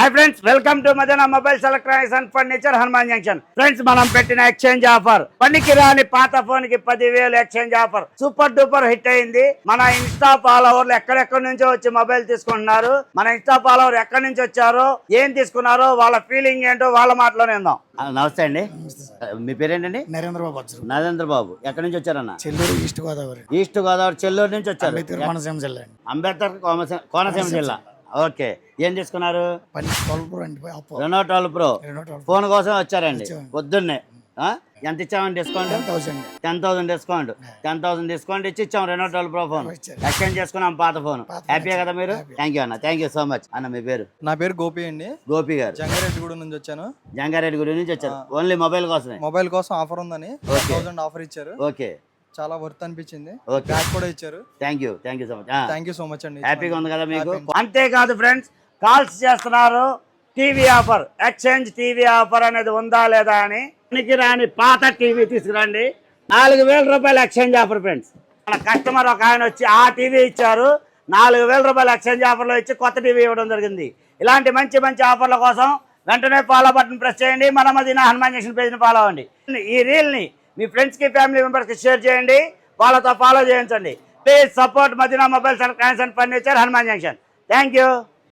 Hi friends, welcome to Madana mobiles electronics and furniture Hanuman junction. Friends, మనం పెట్టిన exchange offer, పనికి రాని పాత ఫోన్ కి 10,000 exchange offer super duper hit అయింది. మన ఇన్స్టా ఫాలోవర్లు ఎక్కడెక్కడి నుంచో వచ్చి మొబైల్ తీసుకుంటున్నారు. మన ఇన్స్టా ఫాలోవర్ ఎక్కడి నుంచి వచ్చారో, ఏం తీసుకున్నారో, వాళ్ళ ఫీలింగ్ ఏంటో వాళ్ళ మాటలోనే ఉందాం. నమస్తే అండి, మీ పేరేంటండి? నరేంద్ర బాబు. ఎక్కడి నుంచి వచ్చారన్న? చెల్లూరు ఈస్ట్ గోదావరి. ఈస్ట్ గోదావరి చెల్లూరు నుంచి వచ్చారు. కోనసీమ జిల్లా. అంబేద్కర్ కోనసీమ జిల్లా. ఓకే, ఏం తీసుకున్నారు? రెనో 12 ప్రో ఫోన్ కోసం వచ్చారండి పొద్దున్నే. ఎంత ఇచ్చామని డిస్కౌంట్? 10,000 డిస్కౌంట్. 10,000 డిస్కౌంట్ ఇచ్చి ఇచ్చాం రెనో 12 ప్రో ఫోన్. ఎక్స్చేంజ్ చేసుకున్నాం పాత ఫోన్. హ్యాపీయా కదా మీరు? థ్యాంక్ యూ అన్న, థ్యాంక్ యూ సో మచ్ అన్న. మీ పేరు? నా పేరు గోపి అండి. గోపి గారు జంగారెడ్డిగూడెం నుంచి వచ్చాను. జంగారెడ్డిగూడెం నుంచి వచ్చారు. ఓన్లీ మొబైల్ కోసమే? మొబైల్ కోసం ఆఫర్ ఉందని 1000 ఆఫర్ ఇచ్చారు. ఓకే, చాలా వర్త్ అనిపించింది. ఓకే, బ్యాగ్ కూడా ఇచ్చారు. Thank you so much. Thank you so much అండి. హ్యాపీగా ఉంది కదా మీకు? అంతేకాదు ఫ్రెండ్స్, కాల్స్ చేస్తున్నారు. TV offer, exchange TV offer అనేది ఉందా లేదా అని. పనికి రాని పాత టీవీ తీసుకురండి. 4,000 రూపాయలు ఎక్స్చేంజ్ ఆఫర్ ఫ్రెండ్స్. మన కస్టమర్ ఒక ఆయన వచ్చి ఆ టీవీ ఇచ్చారు. 4,000 రూపాయలు ఎక్స్చేంజ్ ఆఫర్లో ఇచ్చి కొత్త టీవీ ఇవ్వడం జరిగింది. ఇలాంటి మంచి మంచి ఆఫర్ల కోసం వెంటనే ఫాలో బటన్ ప్రెస్ చేయండి. మన మదీనా హనుమాన్ జంక్షన్ పేజ్ని ఫాలో అవ్వండి. ఈ రీల్ని మీ ఫ్రెండ్స్కి, ఫ్యామిలీ మెంబర్స్కి షేర్ చేయండి. వాళ్ళతో ఫాలో చేయించండి. Please support Madina mobiles and furniture Hanuman junction. Thank you.